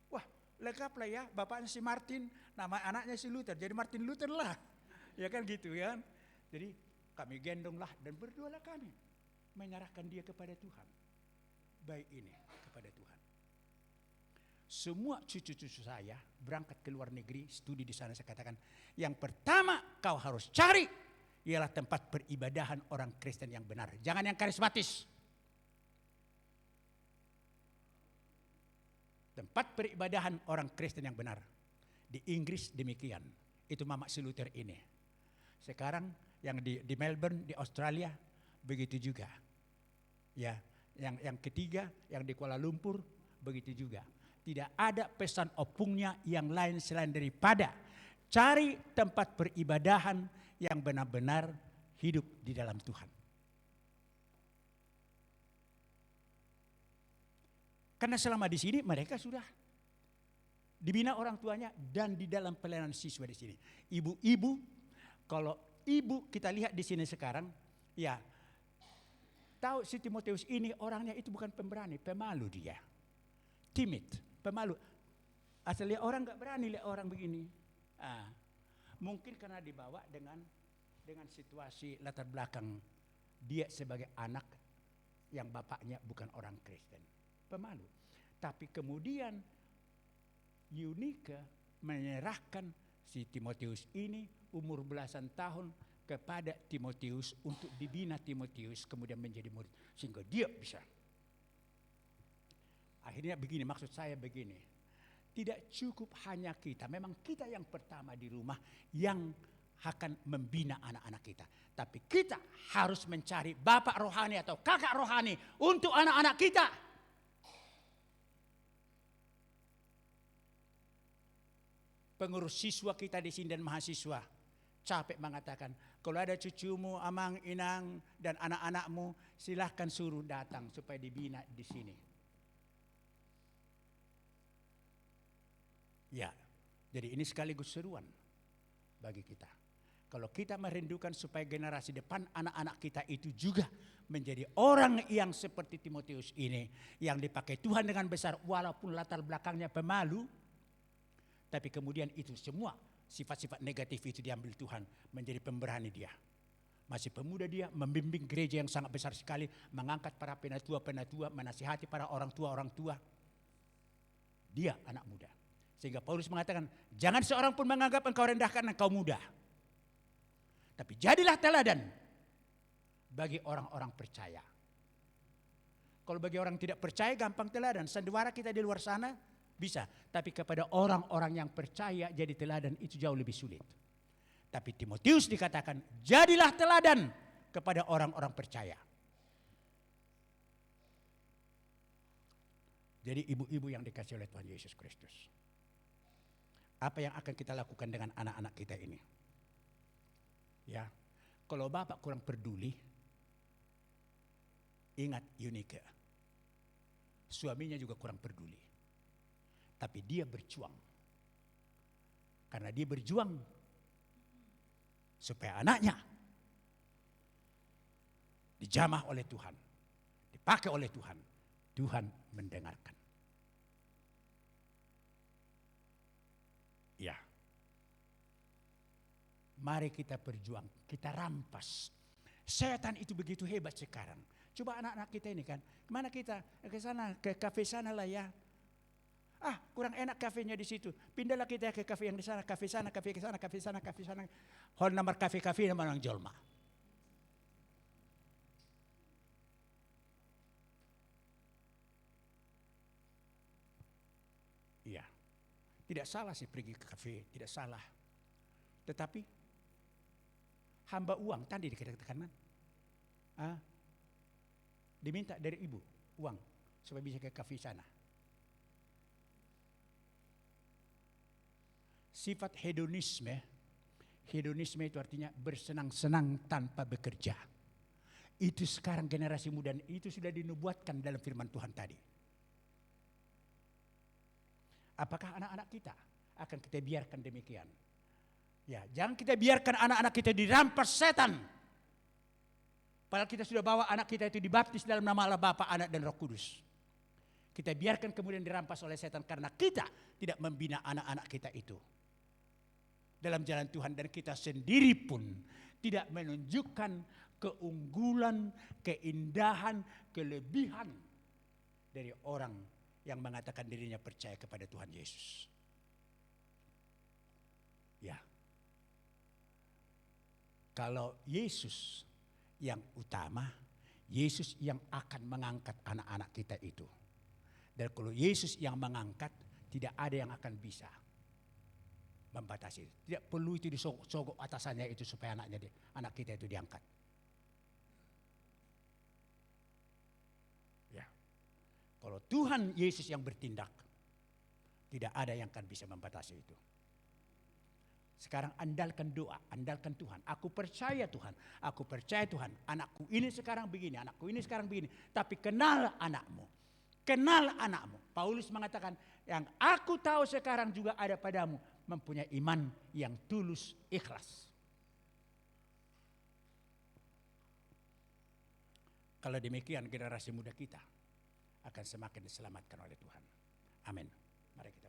Wah, lengkap lah ya, bapaknya si Martin, nama anaknya si Luther, jadi Martin Luther lah. Ya kan gitu ya. Jadi kami gendonglah dan berdoalah kami, menyerahkan dia kepada Tuhan. Baik ini kepada Tuhan. Semua cucu-cucu saya berangkat ke luar negeri, studi di sana, saya katakan, yang pertama kau harus cari ialah tempat peribadahan orang Kristen yang benar. Jangan yang karismatis. Tempat peribadahan orang Kristen yang benar. Di Inggris demikian. Itu Mama si Luther ini. Sekarang yang di Melbourne, di Australia, begitu juga. Ya, yang ketiga, yang di Kuala Lumpur, begitu juga. Tidak ada pesan opungnya yang lain selain daripada cari tempat peribadahan yang benar-benar hidup di dalam Tuhan. Karena selama di sini mereka sudah dibina orang tuanya dan di dalam pelayanan siswa di sini. Ibu-ibu, kalau ibu kita lihat di sini sekarang, ya tahu si Timotius ini orangnya itu bukan pemberani, pemalu dia. Timid, pemalu. Asalnya orang nggak berani lihat orang begini. Mungkin karena dibawa dengan situasi latar belakang dia sebagai anak yang bapaknya bukan orang Kristen, pemalu. Tapi kemudian Eunike menyerahkan si Timotius ini umur belasan tahun kepada Timotius untuk dibina Timotius kemudian menjadi murid sehingga dia bisa. Akhirnya begini, maksud saya begini, tidak cukup hanya kita, memang kita yang pertama di rumah yang akan membina anak-anak kita. Tapi kita harus mencari bapak rohani atau kakak rohani untuk anak-anak kita. Pengurus siswa kita di sini dan mahasiswa capek mengatakan, kalau ada cucumu, amang, inang, dan anak-anakmu, silahkan suruh datang supaya dibina di sini. Ya, jadi ini sekaligus seruan bagi kita. Kalau kita merindukan supaya generasi depan anak-anak kita itu juga menjadi orang yang seperti Timotius ini, yang dipakai Tuhan dengan besar walaupun latar belakangnya pemalu, tapi kemudian itu semua sifat-sifat negatif itu diambil Tuhan menjadi pemberani dia. Masih pemuda dia membimbing gereja yang sangat besar sekali, mengangkat para penatua-penatua, menasihati para orang tua. Dia anak muda. Sehingga Paulus mengatakan, jangan seorang pun menganggap engkau rendah karena engkau muda. Tapi jadilah teladan bagi orang-orang percaya. Kalau bagi orang tidak percaya gampang teladan. Sandiwara kita di luar sana bisa. Tapi kepada orang-orang yang percaya jadi teladan itu jauh lebih sulit. Tapi Timotius dikatakan, jadilah teladan kepada orang-orang percaya. Jadi ibu-ibu yang dikasih oleh Tuhan Yesus Kristus. Apa yang akan kita lakukan dengan anak-anak kita ini? Ya, kalau bapak kurang peduli, ingat Eunike. Suaminya juga kurang peduli. Tapi dia berjuang. Karena dia berjuang supaya anaknya dijamah oleh Tuhan, dipakai oleh Tuhan. Tuhan mendengarkan. Ya. Mari kita berjuang, kita rampas. Setan itu begitu hebat sekarang. Coba anak-anak kita ini kan, kemana kita? Ke sana, ke kafe sana lah ya. Kurang enak kafenya di situ. Pindahlah kita ke kafe yang di sana, kafe sana, kafe sana, kafe sana, kafe sana. Hol nomor kafe-kafe nama orang Jolma. Iya. Tidak salah sih pergi ke kafe, tidak salah. Tetapi hamba uang tadi dikatakan, diminta dari ibu uang supaya bisa ke kafe sana. Sifat hedonisme Hedonisme itu artinya bersenang-senang tanpa bekerja. Itu sekarang generasi muda itu sudah dinubuatkan dalam firman Tuhan tadi. Apakah anak-anak kita akan kita biarkan demikian? Ya, jangan kita biarkan anak-anak kita dirampas setan. Padahal kita sudah bawa anak kita itu dibaptis dalam nama Allah Bapa, Anak dan Roh Kudus. Kita biarkan kemudian dirampas oleh setan karena kita tidak membina anak-anak kita itu dalam jalan Tuhan, dan kita sendiri pun tidak menunjukkan keunggulan, keindahan, kelebihan dari orang yang mengatakan dirinya percaya kepada Tuhan Yesus. Ya. Kalau Yesus yang utama, Yesus yang akan mengangkat anak-anak kita itu. Dan kalau Yesus yang mengangkat, tidak ada yang akan bisa membatasi. Tidak perlu itu disogok atasannya itu supaya anak kita itu diangkat. Ya. Kalau Tuhan Yesus yang bertindak, tidak ada yang akan bisa membatasi itu. Sekarang andalkan doa, andalkan Tuhan. Aku percaya Tuhan, aku percaya Tuhan. Anakku ini sekarang begini, anakku ini sekarang begini. Tapi kenal anakmu, kenal anakmu. Paulus mengatakan, yang aku tahu sekarang juga ada padamu, mempunyai iman yang tulus, ikhlas. Kalau demikian generasi muda kita akan semakin diselamatkan oleh Tuhan. Amin. Mari kita